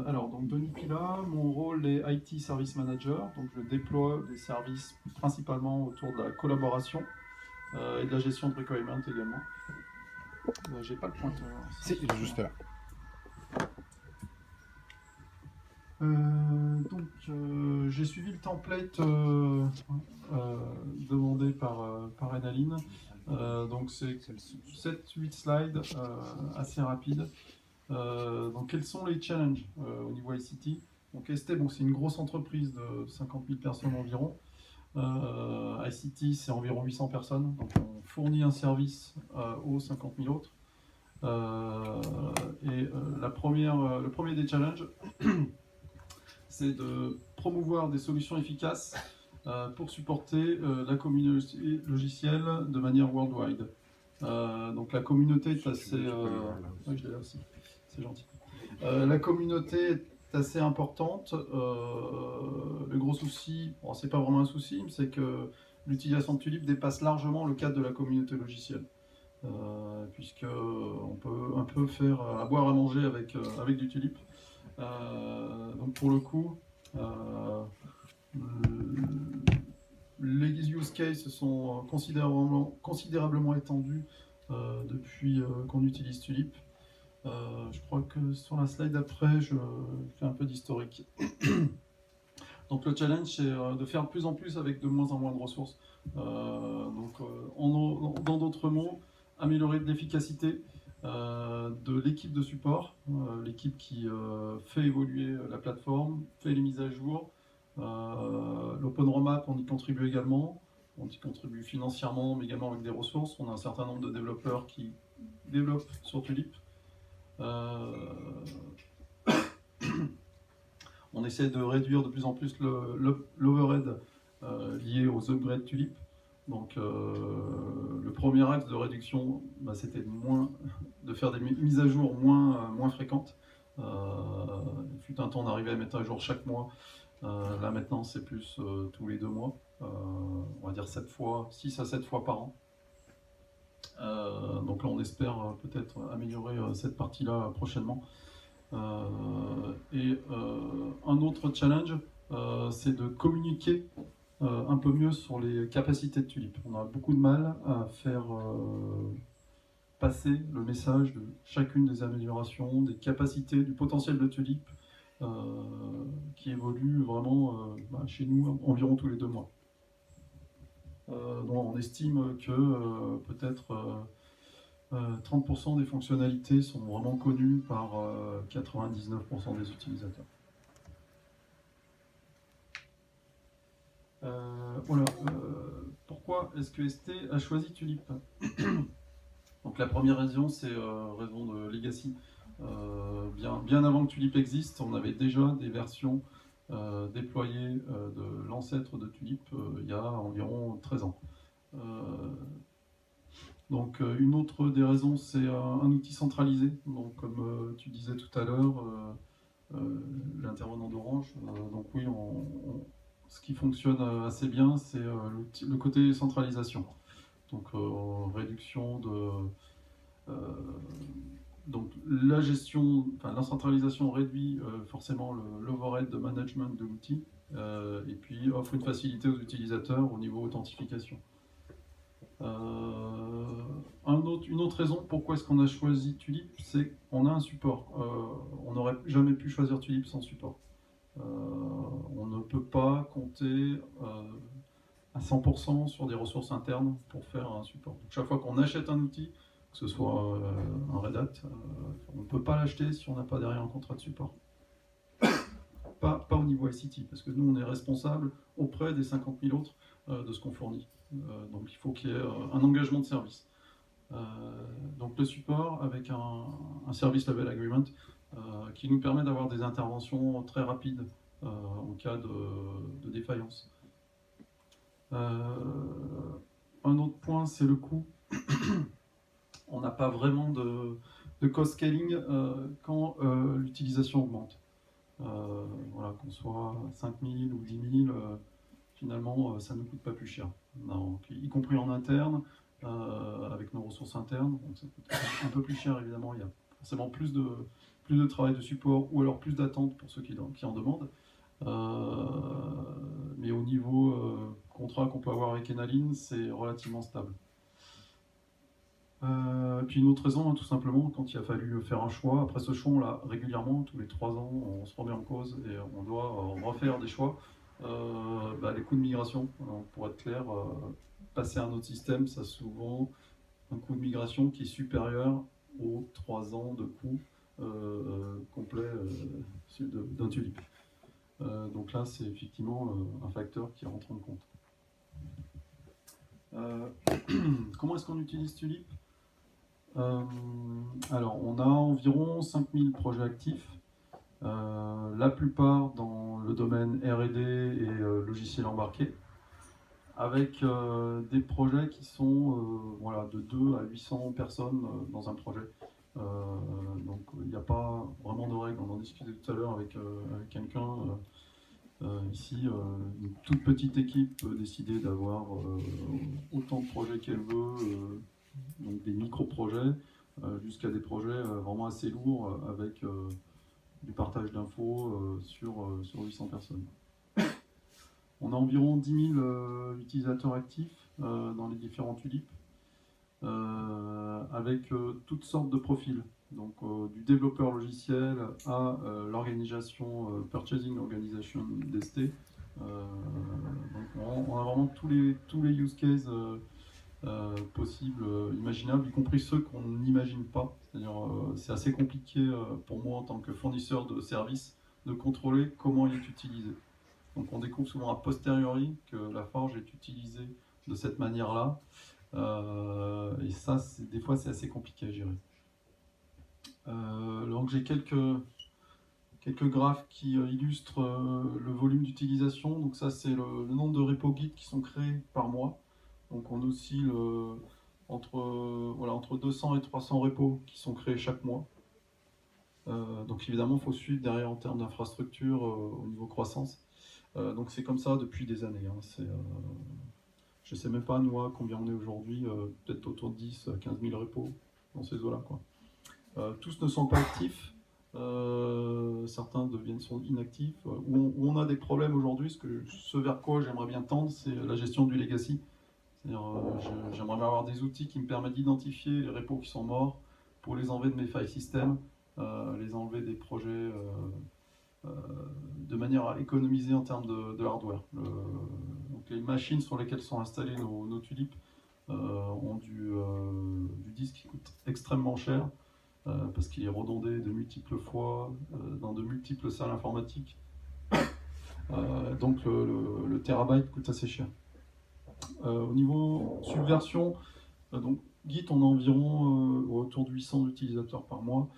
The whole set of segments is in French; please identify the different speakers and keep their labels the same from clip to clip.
Speaker 1: Alors, donc Denis Pila, mon rôle est IT Service Manager, donc je déploie des services principalement autour de la collaboration et de la gestion de requirements également. J'ai pas le pointeur.
Speaker 2: Si, il est juste là.
Speaker 1: J'ai suivi le template demandé par Enaline. Donc c'est 7-8 slides assez rapides. Donc quels sont les challenges au niveau ICT? Donc ST, bon, c'est une grosse entreprise de 50 000 personnes environ. ICT, c'est environ 800 personnes. Donc on fournit un service aux 50 000 autres. Le premier des challenges, c'est de promouvoir des solutions efficaces pour supporter la communauté logicielle de manière worldwide. Donc la communauté est assez... Oui, je l'ai là aussi, c'est gentil. La communauté est assez importante. Le gros souci, bon, c'est pas vraiment un souci, mais c'est que l'utilisation de Tulip dépasse largement le cadre de la communauté logicielle. Puisque on peut un peu faire à boire à manger avec du Tulip. Donc pour le coup, les use cases sont considérablement étendus depuis qu'on utilise Tulip. Je crois que sur la slide d'après, je fais un peu d'historique. Donc le challenge, c'est de faire de plus en plus avec de moins en moins de ressources. Dans d'autres mots, améliorer l'efficacité de l'équipe de support, l'équipe qui fait évoluer la plateforme, fait les mises à jour. L'Open Roadmap, on y contribue également. On y contribue financièrement, mais également avec des ressources. On a un certain nombre de développeurs qui développent sur Tulip. On essaie de réduire de plus en plus l'overhead lié aux upgrades Tulip. Donc le premier axe de réduction, c'était de faire des mises à jour moins fréquentes. Il fut un temps d'arriver à mettre à jour chaque mois. Là maintenant c'est plus tous les 2 mois. On va dire 6 à 7 fois par an. Donc là on espère peut-être améliorer cette partie-là prochainement. Un autre challenge, c'est de communiquer un peu mieux sur les capacités de Tulip. On a beaucoup de mal à faire passer le message de chacune des améliorations, des capacités, du potentiel de Tulip qui évolue vraiment chez nous environ tous les 2 mois. Donc on estime que peut-être 30% des fonctionnalités sont vraiment connues par 99% des utilisateurs. Pourquoi est-ce que ST a choisi Tulip? Donc la première raison, c'est raison de legacy. Bien avant que Tulip existe, on avait déjà des versions déployées de l'ancêtre de Tulip il y a environ 13 ans. Donc une autre des raisons, c'est un outil centralisé. Donc comme tu disais tout à l'heure, l'intervenant d'Orange, donc oui, ce qui fonctionne assez bien, c'est le côté centralisation. Donc réduction de... donc la centralisation réduit forcément l'overhead de management de l'outil et puis offre une facilité aux utilisateurs au niveau authentification. Une autre raison pourquoi est-ce qu'on a choisi Tulip, c'est qu'on a un support. On n'aurait jamais pu choisir Tulip sans support. On ne peut pas compter à 100% sur des ressources internes pour faire un support. Donc, chaque fois qu'on achète un outil, que ce soit un Red Hat, on ne peut pas l'acheter si on n'a pas derrière un contrat de support. Pas au niveau ICT, parce que nous on est responsable auprès des 50 000 autres de ce qu'on fournit. Donc il faut qu'il y ait un engagement de service. Donc le support avec un service level agreement qui nous permet d'avoir des interventions très rapides en cas de défaillance. Un autre point, c'est le coût. On n'a pas vraiment de cost scaling quand l'utilisation augmente. Voilà, qu'on soit 5 000 ou 10 000, finalement, ça ne nous coûte pas plus cher. Donc, y compris en interne, avec nos ressources internes, donc ça coûte un peu plus cher évidemment. Il y a forcément plus plus de travail de support ou alors plus d'attente pour ceux qui en demandent. Mais au niveau contrat qu'on peut avoir avec Enaline, c'est relativement stable. Puis une autre raison, hein, tout simplement, quand il a fallu faire un choix, après ce choix, on l'a régulièrement, tous les 3 ans, on se remet en cause et on doit refaire des choix. Les coûts de migration, pour être clair, passer à un autre système, ça a souvent un coût de migration qui est supérieur aux 3 ans de coût complet d'un Tulip. Donc là, c'est effectivement un facteur qui rentre en compte. Comment est-ce qu'on utilise Tulip ? Alors, on a environ 5000 projets actifs, la plupart dans le domaine R&D et logiciel embarqué, avec des projets qui sont de 2 à 800 personnes dans un projet. Donc, il n'y a pas vraiment de règles. On en discutait tout à l'heure avec quelqu'un. Ici, une toute petite équipe peut décider d'avoir autant de projets qu'elle veut, donc des micro-projets, jusqu'à des projets vraiment assez lourds avec du partage d'infos sur 800 personnes. On a environ 10 000 utilisateurs actifs dans les différents tulipes, avec toutes sortes de profils. Donc du développeur logiciel à l'organisation Purchasing Organization d'ST. Donc on a vraiment tous les use cases possibles, imaginables, y compris ceux qu'on n'imagine pas. C'est-à-dire c'est assez compliqué pour moi en tant que fournisseur de services de contrôler comment il est utilisé. Donc on découvre souvent a posteriori que la forge est utilisée de cette manière-là. Et ça, des fois, c'est assez compliqué à gérer. Donc j'ai quelques graphes qui illustrent le volume d'utilisation. Donc ça, c'est le nombre de repos Git qui sont créés par mois. Donc on oscille entre 200 et 300 repos qui sont créés chaque mois. Donc évidemment, il faut suivre derrière en termes d'infrastructure au niveau croissance. Donc c'est comme ça depuis des années. Hein. Je ne sais même pas, nous, combien on est aujourd'hui, peut-être autour de 10 à 15 000 repos dans ces eaux-là. Tous ne sont pas actifs, certains sont inactifs. Où on a des problèmes aujourd'hui, ce vers quoi j'aimerais bien tendre, c'est la gestion du legacy. C'est-à-dire, j'aimerais bien avoir des outils qui me permettent d'identifier les repos qui sont morts pour les enlever de mes file systems, les enlever des projets de manière à économiser en termes de hardware. Donc les machines sur lesquelles sont installées nos tulipes ont du disque qui coûte extrêmement cher parce qu'il est redondé de multiples fois dans de multiples salles informatiques. Donc le terabyte coûte assez cher. Au niveau subversion, donc Git, on a environ autour de 800 utilisateurs par mois.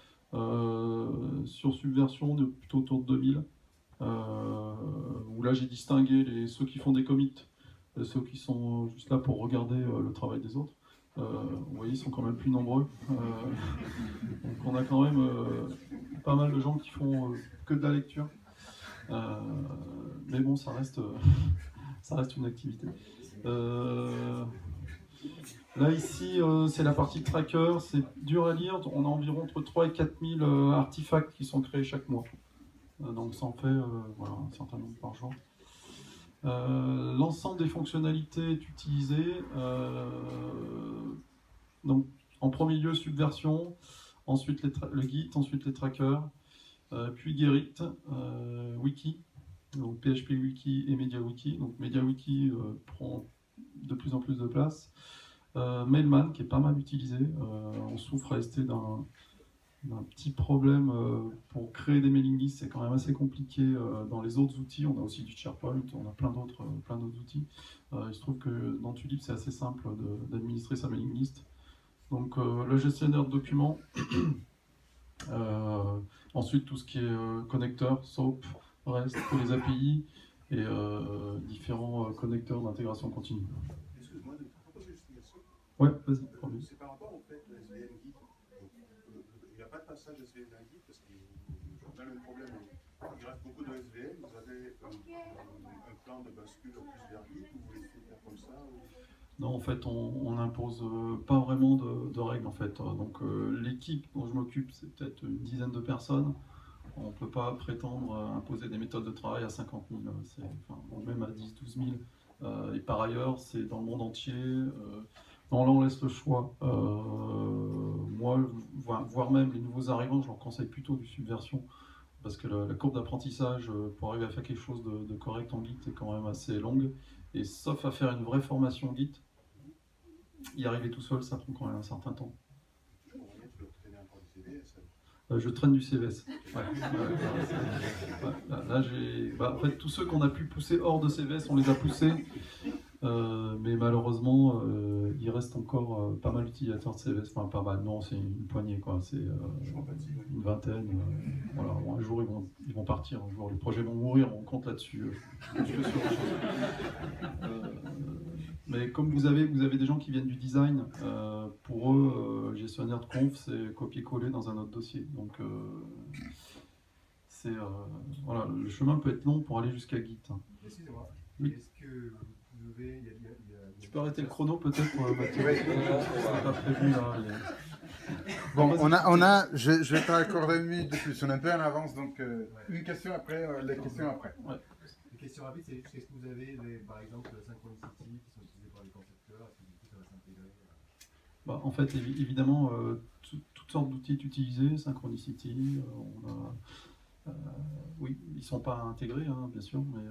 Speaker 1: Sur Subversion, on est plutôt autour de 2000. Où là, j'ai distingué ceux qui font des commits, ceux qui sont juste là pour regarder le travail des autres. Vous voyez, ils sont quand même plus nombreux. Donc on a quand même pas mal de gens qui font que de la lecture. Mais bon, ça reste une activité. Là, ici, c'est la partie tracker, c'est dur à lire. On a environ entre 3 et 4 000 artefacts qui sont créés chaque mois. Donc ça en fait un certain nombre par jour. L'ensemble des fonctionnalités est utilisé. Donc, en premier lieu, Subversion, ensuite le Git, ensuite les trackers, puis Gerrit, Wiki, donc PHP Wiki et MediaWiki. Donc MediaWiki prend de plus en plus de place. Mailman, qui est pas mal utilisé. On souffre à ST d'un petit problème pour créer des mailing lists, c'est quand même assez compliqué dans les autres outils. On a aussi du SharePoint, on a plein d'autres outils. Il se trouve que dans Tulip, c'est assez simple d'administrer sa mailing list. Donc le gestionnaire de documents, ensuite tout ce qui est connecteur, SOAP, REST pour les API et différents connecteurs d'intégration continue.
Speaker 2: Excuse-moi de te proposer juste une question.
Speaker 1: Ouais, vas-y.
Speaker 2: C'est par rapport au fait de SVN Git. Il n'y a pas de passage SVN à Git parce qu'on a le même problème. Il reste beaucoup de SVN. Vous avez un plan de bascule plus vers Git ou vous voulez faire comme ça ou...
Speaker 1: Non, en fait, on n'impose pas vraiment de règles, en fait. Donc, l'équipe dont je m'occupe, c'est peut-être une dizaine de personnes. On ne peut pas prétendre imposer des méthodes de travail à 50 000, enfin, ou même à 10, 12 000. Et par ailleurs, c'est dans le monde entier. Non, là, on laisse le choix. Moi, voire même les nouveaux arrivants, je leur conseille plutôt du subversion. Parce que la courbe d'apprentissage pour arriver à faire quelque chose de correct en Git est quand même assez longue. Et sauf à faire une vraie formation Git, y arriver tout seul, ça prend quand même un certain temps.
Speaker 2: Je comprends bien, tu dois traîner encore du CVS.
Speaker 1: Je traîne du CVS. Ouais, là, en fait, tous ceux qu'on a pu pousser hors de CVS, on les a poussés. Mais malheureusement, il reste encore pas mal d'utilisateurs de CVS. Enfin, pas mal, non, c'est une poignée, quoi. C'est une vingtaine. Voilà. Bon, un jour, ils vont partir. Un jour, les projets vont mourir. On compte là-dessus. Mais comme vous avez des gens qui viennent du design, pour eux, gestionnaire de conf, c'est copier-coller dans un autre dossier. Donc, voilà, le chemin peut être long pour aller jusqu'à Git.
Speaker 3: Excusez-moi,
Speaker 1: oui.
Speaker 3: Est-ce que vous devez...
Speaker 1: Tu peux arrêter le chrono peut-être Mathieu? C'est pas prévu là.
Speaker 4: Bon, je vais t'accorder 1 minute de plus. On est un peu en avance, donc une question après, les questions après.
Speaker 3: Ouais. Les questions rapides, c'est est-ce que vous avez, par exemple, Synchronicity qui sont utilisés par les concepteurs? Est-ce que du coup ça va s'intégrer
Speaker 1: En fait, évidemment, toutes sortes d'outils utilisés, Synchronicity, oui, ils ne sont pas intégrés, hein, bien sûr, mais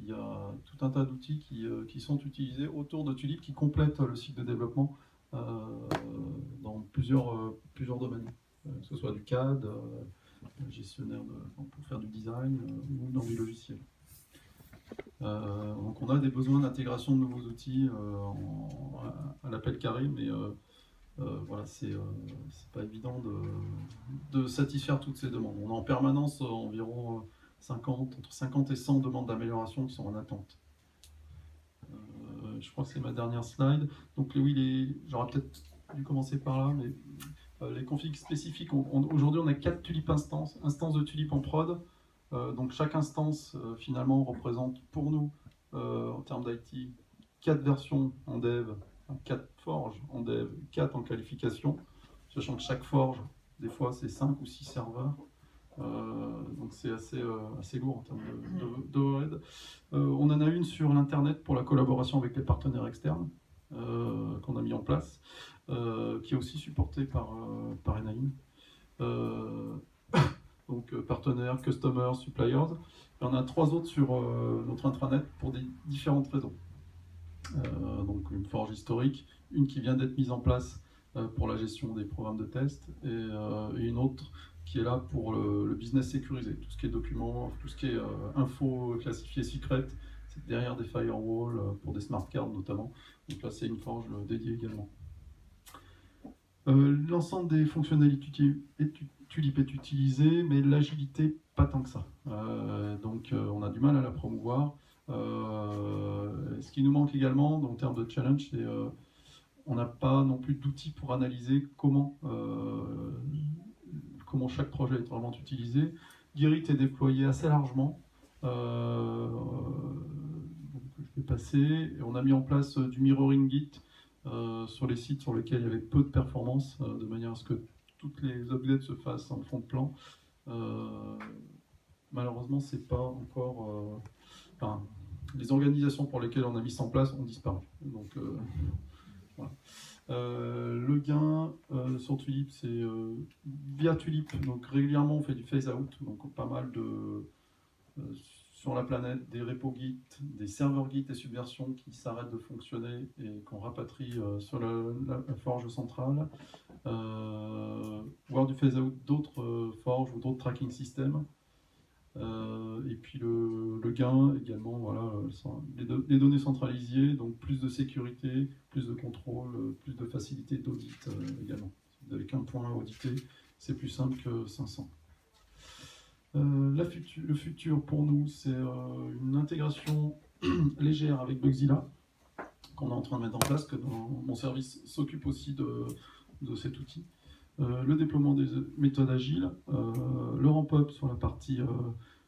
Speaker 1: il y a tout un tas d'outils qui sont utilisés autour de Tulip qui complètent le cycle de développement dans plusieurs domaines, que ce soit du CAD, gestionnaire pour faire du design ou dans du logiciel. Donc on a des besoins d'intégration de nouveaux outils à l'appel carré, mais voilà, c'est pas évident de satisfaire toutes ces demandes. On a en permanence environ entre 50 et 100 demandes d'amélioration qui sont en attente. Je crois que c'est ma dernière slide. Donc oui, j'aurais peut-être dû commencer par là, mais les configs spécifiques, aujourd'hui on a 4 Tulip instances de Tulip en prod. Donc chaque instance finalement représente pour nous, en termes d'IT, 4 versions en dev, 4 forges en dev, 4 en qualification, sachant que chaque forge, des fois, c'est 5 ou 6 serveurs. Donc c'est assez lourd en termes d'overhead. On en a une sur l'internet pour la collaboration avec les partenaires externes qu'on a mis en place, qui est aussi supportée par NAIM. Donc partenaires, customers, suppliers. Et on a 3 autres sur notre intranet pour des différentes raisons. Donc une forge historique, une qui vient d'être mise en place pour la gestion des programmes de test, et une autre qui est là pour le business sécurisé, tout ce qui est documents, tout ce qui est info classifiée secret, c'est derrière des firewalls pour des smart cards notamment. Donc là c'est une forge dédiée également. L'ensemble des fonctionnalités Tulip est utilisé, mais l'agilité pas tant que ça. Donc on a du mal à la promouvoir. Ce qui nous manque également en termes de challenge, c'est on n'a pas non plus d'outils pour analyser comment chaque projet est vraiment utilisé. Git est déployé assez largement. Donc je vais passer. Et on a mis en place du mirroring Git sur les sites sur lesquels il y avait peu de performance, de manière à ce que toutes les updates se fassent en fond de plan. Malheureusement, c'est pas encore... les organisations pour lesquelles on a mis ça en place ont disparu. Donc, voilà. Le gain sur Tulip, c'est via Tulip. Donc régulièrement, on fait du phase out. Donc pas mal sur la planète, des repos Git, des serveurs Git et subversions qui s'arrêtent de fonctionner et qu'on rapatrie sur la forge centrale. Voire du phase out d'autres forges ou d'autres tracking systems. Et puis le gain également, voilà, les données centralisées, donc plus de sécurité, plus de contrôle, plus de facilité d'audit également. Si vous n'avez qu'un point à auditer, c'est plus simple que 500. Le futur pour nous, c'est une intégration légère avec Bugzilla qu'on est en train de mettre en place, que mon service s'occupe aussi de cet outil. Le déploiement des méthodes agiles, le ramp-up sur la partie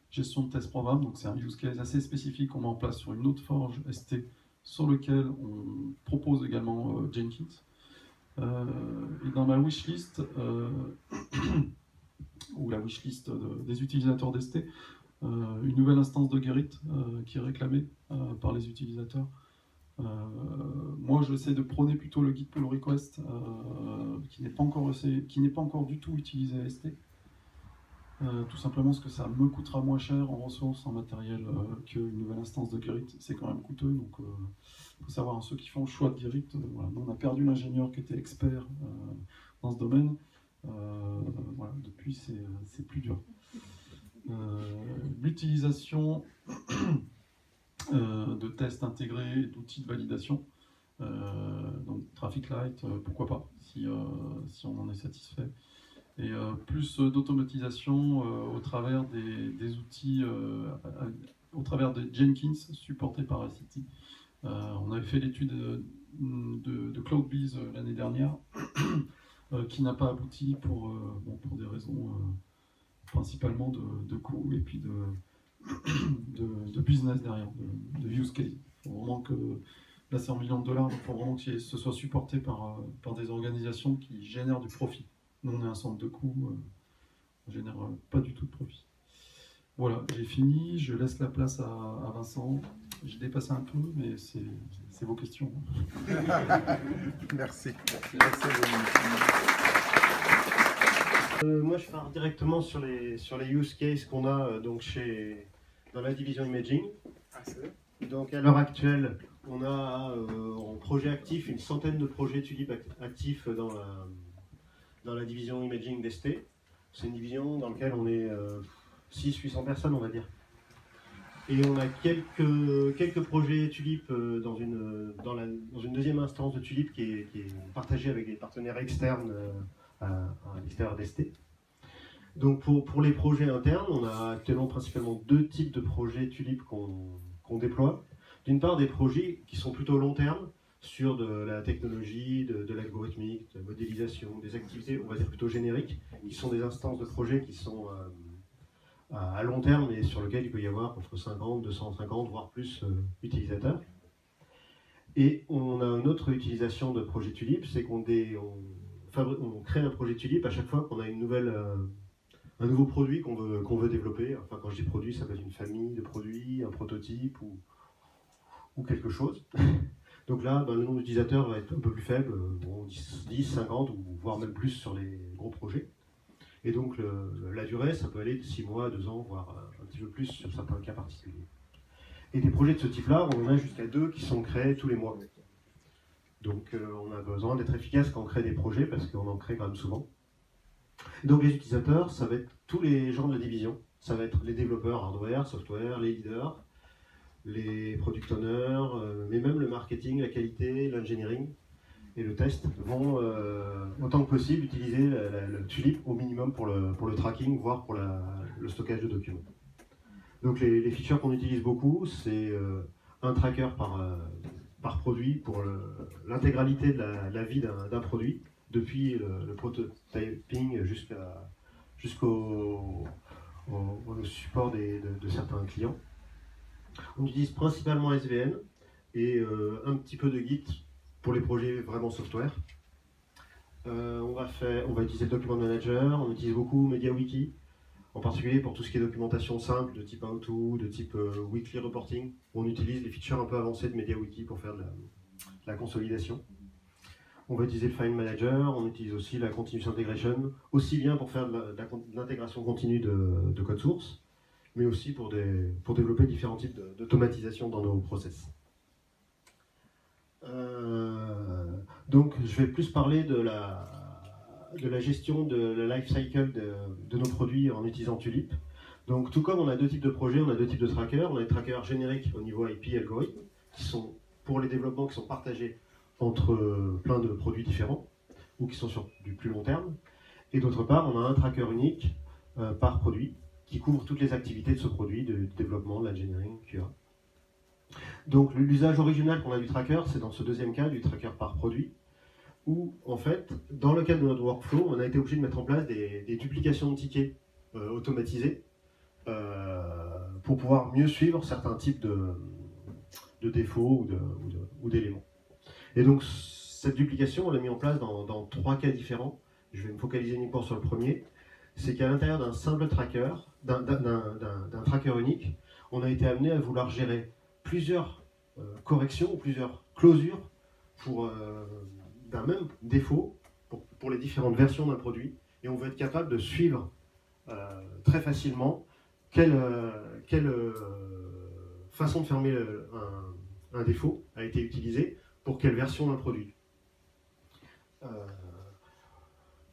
Speaker 1: gestion de test programme, donc c'est un use case assez spécifique qu'on met en place sur une autre forge ST sur lequel on propose également Jenkins. Et dans ma wishlist, ou la wishlist des utilisateurs d'ST, une nouvelle instance de Gerrit qui est réclamée par les utilisateurs. Moi, j'essaie de prôner plutôt le Git pull request qui n'est pas encore du tout utilisé à ST. Tout simplement parce que ça me coûtera moins cher en ressources, en matériel qu'une nouvelle instance de Gerrit. C'est quand même coûteux, donc il faut savoir, ceux qui font le choix de Gerrit, voilà. Nous, on a perdu l'ingénieur qui était expert dans ce domaine. Voilà, depuis, c'est plus dur. L'utilisation de tests intégrés, d'outils de validation, donc Traffic Light, pourquoi pas, si on en est satisfait. Et plus d'automatisation au travers des outils, au travers de Jenkins supportés par ICT. On avait fait l'étude de CloudBees l'année dernière, qui n'a pas abouti pour des raisons principalement de coût et puis de business derrière, de use case. Il faut vraiment que, là c'est en millions de dollars, donc il faut vraiment que ce soit supporté par des organisations qui génèrent du profit. Nous on est un centre de coûts, on ne génère pas du tout de profit. Voilà, j'ai fini, je laisse la place à Vincent. J'ai dépassé un peu, mais c'est vos questions.
Speaker 4: Merci.
Speaker 5: Moi, je pars directement sur les use cases qu'on a dans la division Imaging. Donc, à l'heure actuelle, on a en projet actif une centaine de projets Tulip actifs dans la division Imaging d'ST. C'est une division dans laquelle on est 600-800 personnes, on va dire. Et on a quelques projets Tulip dans une deuxième instance de Tulip qui est partagée avec des partenaires externes à l'extérieur d'ST. Donc pour les projets internes, on a actuellement principalement deux types de projets Tulip qu'on déploie. D'une part, des projets qui sont plutôt long terme, sur de la technologie, de l'algorithmique, de la modélisation, des activités, on va dire plutôt génériques, qui sont des instances de projets qui sont à long terme et sur lequel il peut y avoir entre 50, 250, voire plus utilisateurs. Et on a une autre utilisation de projet Tulip, c'est qu'on crée un projet Tulip à chaque fois qu'on a un nouveau produit qu'on veut développer. Enfin, quand je dis produit, ça peut être une famille de produits, un prototype ou quelque chose. Donc là, le nombre d'utilisateurs va être un peu plus faible, 10, 50 ou voire même plus sur les gros projets. Et donc la durée, ça peut aller de 6 mois, 2 ans, voire un petit peu plus sur certains cas particuliers. Et des projets de ce type-là, on en a jusqu'à 2 qui sont créés tous les mois. Donc on a besoin d'être efficace quand on crée des projets, parce qu'on en crée quand même souvent. Donc les utilisateurs, ça va être tous les gens de la division. Ça va être les développeurs hardware, software, les leaders, les product owners, mais même le marketing, la qualité, l'engineering et le test vont autant que possible utiliser le Tulip au minimum pour le tracking, voire pour le stockage de documents. Donc les features qu'on utilise beaucoup, c'est un tracker par produit pour l'intégralité de la vie d'un produit, depuis le prototyping jusqu'au support de certains clients. On utilise principalement SVN et un petit peu de Git pour les projets vraiment software. On va utiliser le Document Manager, on utilise beaucoup MediaWiki, en particulier pour tout ce qui est documentation simple de type How-to, de type Weekly Reporting. On utilise les features un peu avancées de MediaWiki pour faire de la consolidation. On va utiliser le File Manager, on utilise aussi la Continuous Integration, aussi bien pour faire de l'intégration continue de code source, mais aussi pour développer différents types d'automatisation dans nos process. Donc je vais plus parler de la gestion de la life cycle de nos produits en utilisant Tulip. Donc tout comme on a deux types de projets, on a deux types de trackers. On a des trackers génériques au niveau IP algorithme, qui sont pour les développements qui sont partagés entre plein de produits différents, ou qui sont sur du plus long terme. Et d'autre part, on a un tracker unique par produit, qui couvre toutes les activités de ce produit, de développement, de l'engineering, QA. Donc l'usage original qu'on a du tracker, c'est dans ce deuxième cas, du tracker par produit, où en fait, dans le cadre de notre workflow, on a été obligé de mettre en place des duplications de tickets automatisées pour pouvoir mieux suivre certains types de défauts ou d'éléments. Et donc cette duplication, on l'a mis en place dans 3 cas différents. Je vais me focaliser uniquement sur le premier. C'est qu'à l'intérieur d'un simple tracker, d'un tracker unique, on a été amené à vouloir gérer plusieurs corrections ou plusieurs closures d'un même défaut pour les différentes versions d'un produit. Et on veut être capable de suivre très facilement quelle façon de fermer un défaut a été utilisée pour quelle version d'un produit.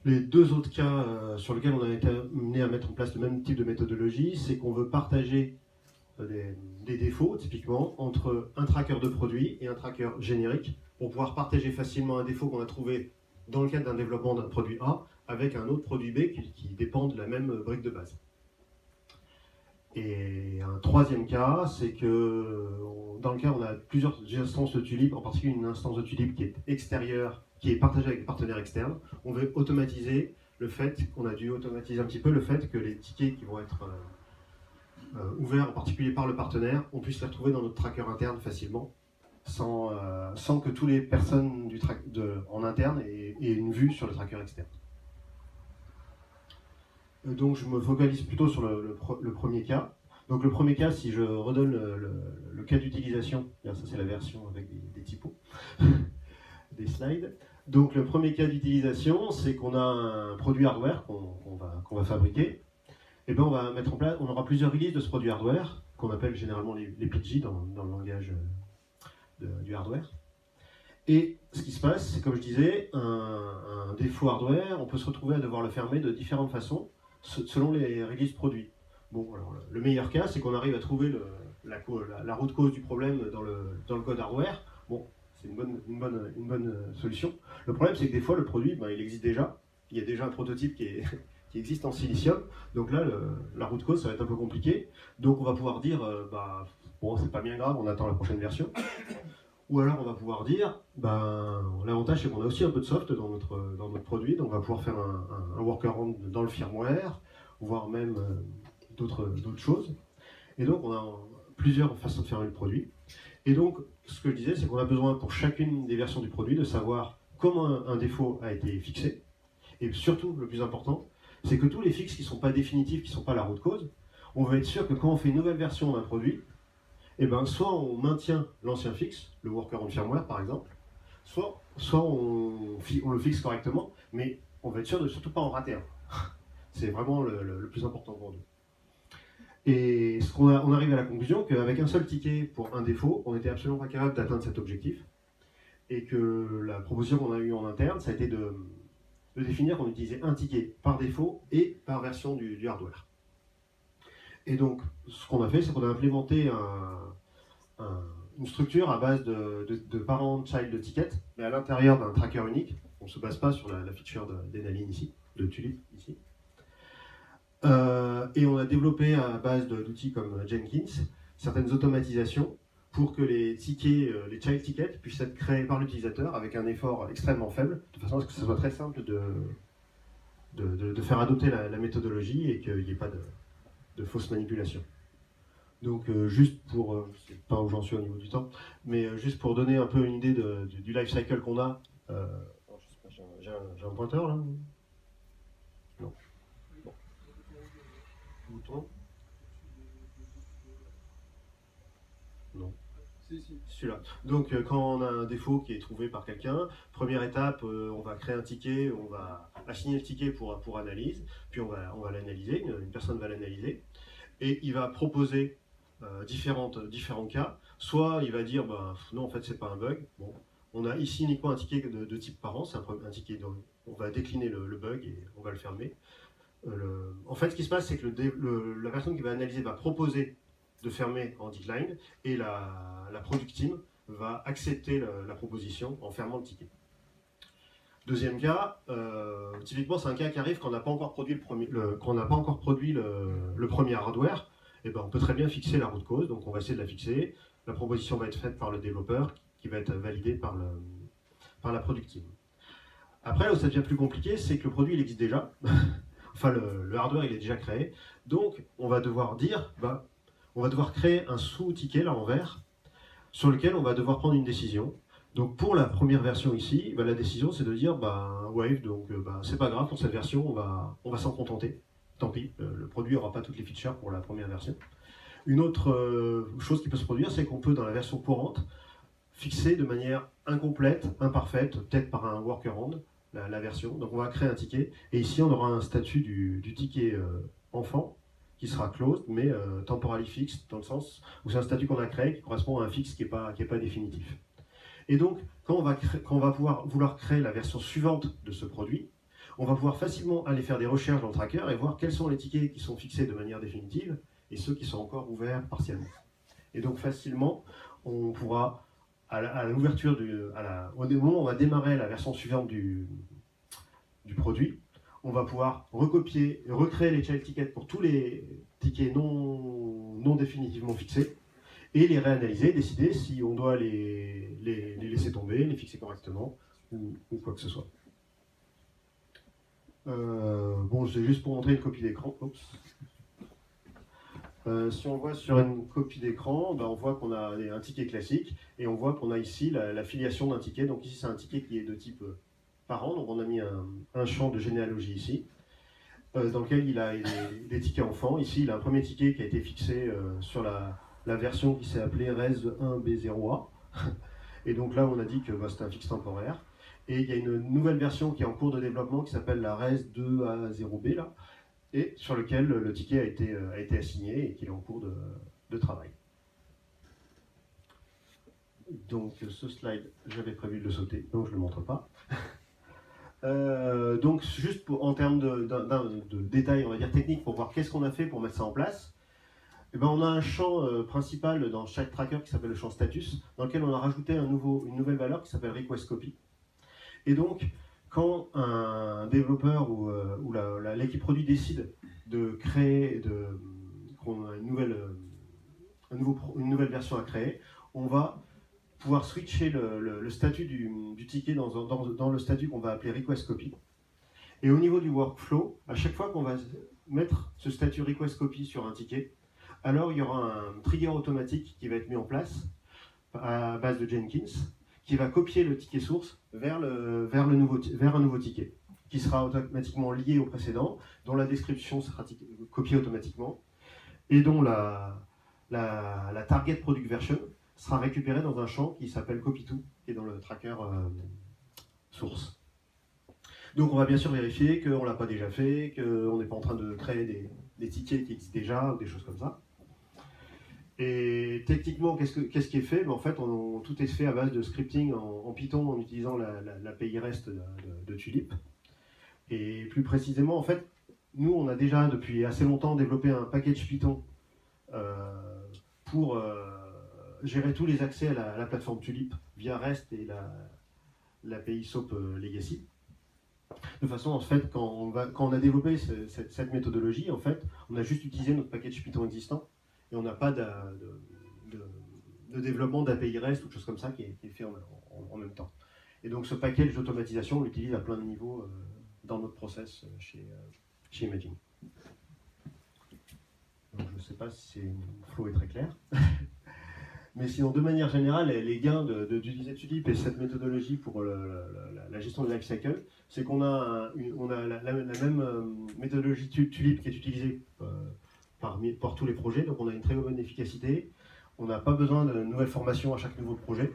Speaker 5: Les 2 autres cas sur lesquels on a été amené à mettre en place le même type de méthodologie, c'est qu'on veut partager des défauts, typiquement, entre un tracker de produit et un tracker générique, pour pouvoir partager facilement un défaut qu'on a trouvé dans le cadre d'un développement d'un produit A avec un autre produit B qui dépend de la même brique de base. Et un 3e cas, c'est que dans le cas où on a plusieurs instances de Tulip, en particulier une instance de Tulip qui est extérieure, qui est partagée avec des partenaires externes, on veut automatiser le fait, on a dû automatiser un petit peu le fait que les tickets qui vont être ouverts en particulier par le partenaire, on puisse les retrouver dans notre tracker interne facilement, sans que toutes les personnes en interne aient une vue sur le tracker externe. Donc je me focalise plutôt sur le premier cas. Donc le premier cas, si je redonne le cas d'utilisation, ça c'est la version avec des typos, des slides. Donc le premier cas d'utilisation, c'est qu'on a un produit hardware qu'on va fabriquer. Et bien on va mettre en place, on aura plusieurs releases de ce produit hardware, qu'on appelle généralement les PG dans le langage du hardware. Et ce qui se passe, c'est comme je disais, un défaut hardware, on peut se retrouver à devoir le fermer de différentes façons, selon les releases produits. Bon, alors, le meilleur cas, c'est qu'on arrive à trouver la root cause du problème dans le code hardware. Bon, c'est une bonne solution. Le problème, c'est que des fois, le produit, il existe déjà. Il y a déjà un prototype qui existe en silicium. Donc là, la root cause, ça va être un peu compliqué. Donc on va pouvoir dire, bon, c'est pas bien grave, on attend la prochaine version. Ou alors on va pouvoir dire, l'avantage c'est qu'on a aussi un peu de soft dans notre produit, donc on va pouvoir faire un workaround dans le firmware, voire même d'autres choses. Et donc on a plusieurs façons de fermer le produit. Et donc ce que je disais, c'est qu'on a besoin pour chacune des versions du produit de savoir comment un défaut a été fixé. Et surtout, le plus important, c'est que tous les fixes qui ne sont pas définitifs, qui ne sont pas la root cause, on va être sûr que quand on fait une nouvelle version d'un produit, soit on maintient l'ancien fixe, le workaround firmware par exemple, soit on le fixe correctement, mais on va être sûr de surtout pas en rater un. C'est vraiment le plus important pour nous. Et on arrive à la conclusion qu'avec un seul ticket pour un défaut, on n'était absolument pas capable d'atteindre cet objectif. Et que la proposition qu'on a eue en interne, ça a été de définir qu'on utilisait un ticket par défaut et par version du hardware. Et donc, ce qu'on a fait, c'est qu'on a implémenté une structure à base de parent-child de ticket, mais à l'intérieur d'un tracker unique. On ne se base pas sur la feature d'Enaline ici, de Tulip ici. Et on a développé à base d'outils comme Jenkins certaines automatisations pour que les tickets, les child tickets puissent être créés par l'utilisateur avec un effort extrêmement faible, de façon à ce que ce soit très simple de faire adopter la méthodologie et qu'il n'y ait pas de fausses manipulations. Donc juste pour, je ne sais pas où j'en suis au niveau du temps, mais juste pour donner un peu une idée du life cycle qu'on a, j'ai un pointeur là? Non. Bon. Bouton? Non. Celui-là. Donc quand on a un défaut qui est trouvé par quelqu'un, première étape, on va créer un ticket, on va assigner le ticket pour analyse, puis on va l'analyser, une personne va l'analyser, et il va proposer différents cas. Soit il va dire, non en fait c'est pas un bug, bon, on a ici uniquement un ticket de type parent, c'est un ticket dont on va décliner le bug et on va le fermer. En fait ce qui se passe c'est que la personne qui va analyser va proposer de fermer en decline et la product team va accepter la proposition en fermant le ticket. Deuxième cas, typiquement c'est un cas qui arrive quand on n'a pas encore produit le premier hardware. Et on peut très bien fixer la root cause, donc on va essayer de la fixer. La proposition va être faite par le développeur qui va être validée par la product team. Après, là où ça devient plus compliqué, c'est que le produit il existe déjà. Enfin, le hardware il est déjà créé. Donc on va devoir dire, on va devoir créer un sous-ticket là en vert sur lequel on va devoir prendre une décision. Donc pour la première version ici, la décision c'est de dire Wave, donc c'est pas grave, pour cette version on va s'en contenter. Tant pis, le produit n'aura pas toutes les features pour la première version. Une autre chose qui peut se produire, c'est qu'on peut dans la version courante fixer de manière incomplète, imparfaite, peut-être par un workaround, la version. Donc on va créer un ticket, et ici on aura un statut du ticket enfant, qui sera closed, mais temporally fixed, dans le sens où c'est un statut qu'on a créé qui correspond à un fixe qui n'est pas définitif. Et donc, quand on va vouloir créer la version suivante de ce produit, on va pouvoir facilement aller faire des recherches dans le tracker et voir quels sont les tickets qui sont fixés de manière définitive et ceux qui sont encore ouverts partiellement. Et donc facilement, on pourra, à l'ouverture, au moment où on va démarrer la version suivante du produit, on va pouvoir recopier, recréer les child tickets pour tous les tickets non définitivement fixés et les réanalyser, décider si on doit les laisser tomber, les fixer correctement ou quoi que ce soit. C'est juste pour montrer une copie d'écran. Si on voit sur une copie d'écran, on voit qu'on a un ticket classique et on voit qu'on a ici la filiation d'un ticket. Donc ici c'est un ticket qui est de type parent, donc on a mis un champ de généalogie ici, dans lequel il a des tickets enfants. Ici il a un premier ticket qui a été fixé sur la version qui s'est appelée RES1B0A. Et donc là on a dit que c'est un fixe temporaire. Et il y a une nouvelle version qui est en cours de développement qui s'appelle la RES2A0B là, et sur lequel le ticket a été assigné et qui est en cours de travail. Donc ce slide, j'avais prévu de le sauter, donc je ne le montre pas. Donc juste en termes de détails, on va dire techniques, pour voir qu'est-ce qu'on a fait pour mettre ça en place. On a un champ principal dans chaque tracker qui s'appelle le champ status, dans lequel on a rajouté une nouvelle valeur qui s'appelle request copy. Et donc, quand un développeur ou l'équipe produit décide de créer qu'on a une nouvelle version à créer, on va pouvoir switcher le statut du ticket dans le statut qu'on va appeler request copy. Et au niveau du workflow, à chaque fois qu'on va mettre ce statut request copy sur un ticket, alors il y aura un trigger automatique qui va être mis en place à base de Jenkins, qui va copier le ticket source vers un nouveau ticket, qui sera automatiquement lié au précédent, dont la description sera copiée automatiquement, et dont la target product version sera récupérée dans un champ qui s'appelle copy2, qui est dans le tracker source. Donc on va bien sûr vérifier qu'on ne l'a pas déjà fait, qu'on n'est pas en train de créer des tickets qui existent déjà, ou des choses comme ça. Et techniquement, qu'est-ce qui est fait? En fait, tout est fait à base de scripting en Python en utilisant l'API REST de Tulip. Et plus précisément, en fait, nous, on a déjà depuis assez longtemps développé un package Python pour gérer tous les accès à la plateforme Tulip via REST et l'API SOAP Legacy. De façon, en fait, quand on a développé cette méthodologie, en fait, on a juste utilisé notre package Python existant. Et on n'a pas de développement d'API REST ou de choses comme ça qui est fait en même temps. Et donc ce package d'automatisation, on l'utilise à plein de niveaux dans notre process chez Imaging. Donc, je ne sais pas si le flow est très clair. Mais sinon, de manière générale, les gains d'utiliser Tulip et cette méthodologie pour la gestion de lifecycle, c'est qu'on a la même méthodologie Tulip qui est utilisée par tous les projets, donc on a une très bonne efficacité, on n'a pas besoin de nouvelles formations à chaque nouveau projet.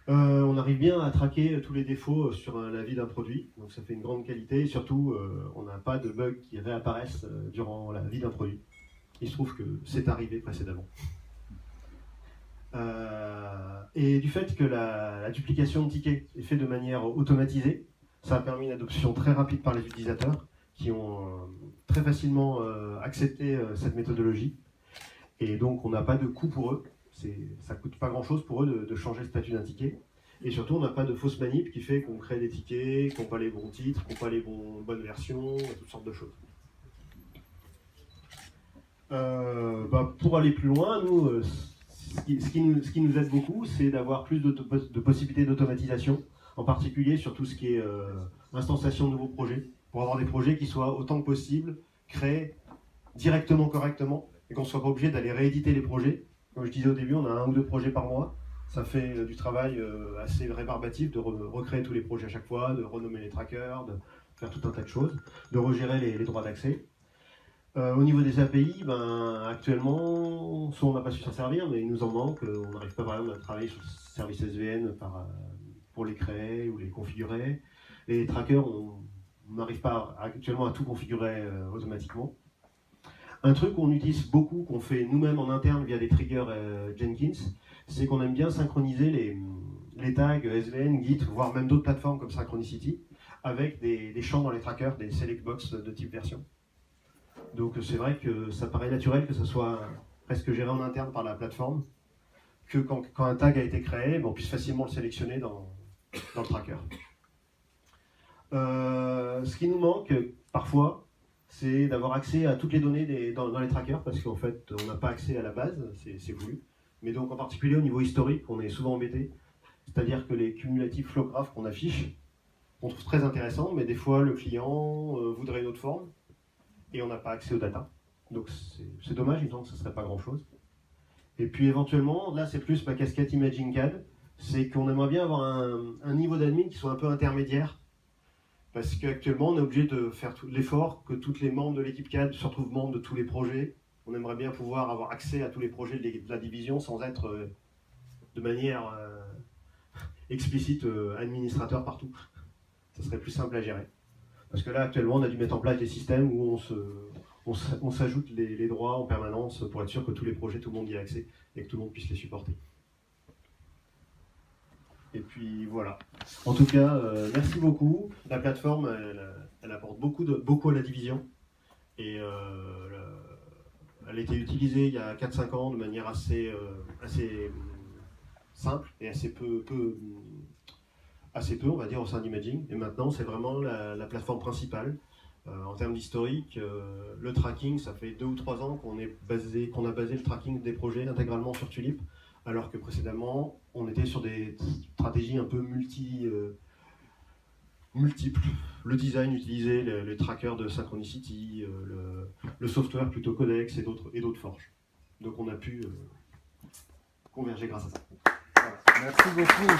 Speaker 5: On arrive bien à traquer tous les défauts sur la vie d'un produit, donc ça fait une grande qualité, et surtout on n'a pas de bugs qui réapparaissent durant la vie d'un produit. Il se trouve que c'est arrivé précédemment. Et du fait que la duplication de tickets est faite de manière automatisée, ça a permis une adoption très rapide par les utilisateurs, qui ont très facilement accepté cette méthodologie. Et donc, on n'a pas de coût pour eux. Ça ne coûte pas grand-chose pour eux de changer le statut d'un ticket. Et surtout, on n'a pas de fausse manip qui fait qu'on crée des tickets, qui n'ont pas les bons titres, qui n'ont pas les bonnes versions, toutes sortes de choses. Pour aller plus loin, nous, ce qui nous aide beaucoup, c'est d'avoir plus de possibilités d'automatisation, en particulier sur tout ce qui est instanciation de nouveaux projets, pour avoir des projets qui soient autant que possible créés directement, correctement, et qu'on ne soit pas obligé d'aller rééditer les projets Comme je disais au début, on a 1 ou 2 projets par mois. Ça fait du travail assez rébarbatif de recréer tous les projets à chaque fois, de renommer les trackers, de faire tout un tas de choses, de regérer les droits d'accès. Au niveau des API, actuellement, soit on n'a pas su s'en servir, mais il nous en manque. On n'arrive pas vraiment à travailler sur le service SVN pour les créer ou les configurer. Les trackers, on n'arrive pas actuellement à tout configurer automatiquement. Un truc qu'on utilise beaucoup, qu'on fait nous-mêmes en interne via des triggers Jenkins, c'est qu'on aime bien synchroniser les tags SVN, Git, voire même d'autres plateformes comme Synchronicity, avec des champs dans les trackers, des select box de type version. Donc c'est vrai que ça paraît naturel que ça soit presque géré en interne par la plateforme, que quand un tag a été créé, on puisse facilement le sélectionner dans le tracker. Ce qui nous manque parfois, c'est d'avoir accès à toutes les données dans les trackers, parce qu'en fait on n'a pas accès à la base, c'est voulu. Mais donc en particulier au niveau historique, on est souvent embêté. C'est-à-dire que les cumulatifs flow graph qu'on affiche, on trouve très intéressant, mais des fois le client voudrait une autre forme, et on n'a pas accès aux data. Donc c'est dommage, il me semble que ce ne serait pas grand-chose. Et puis éventuellement, là c'est plus ma casquette Imaging CAD, c'est qu'on aimerait bien avoir un niveau d'admin qui soit un peu intermédiaire, parce qu'actuellement on est obligé de faire l'effort que tous les membres de l'équipe CAD se retrouvent membres de tous les projets. On aimerait bien pouvoir avoir accès à tous les projets de la division sans être de manière explicite administrateur partout. Ça serait plus simple à gérer. Parce que là, actuellement, on a dû mettre en place des systèmes où on s'ajoute les droits en permanence pour être sûr que tous les projets, tout le monde y a accès et que tout le monde puisse les supporter. Et puis voilà. En tout cas, merci beaucoup. La plateforme, elle apporte beaucoup à la division. Et elle a été utilisée il y a 4-5 ans de manière assez simple et assez peu, on va dire, au sein d'Imaging. Et maintenant, c'est vraiment la plateforme principale. En termes d'historique, le tracking, ça fait 2 ou 3 ans qu'on a basé le tracking des projets intégralement sur Tulip, alors que précédemment, on était sur des stratégies un peu multiples. Le design utilisait les trackers de Synchronicity, le software plutôt Codex et d'autres forges. Donc on a pu converger grâce à ça.
Speaker 4: Merci beaucoup.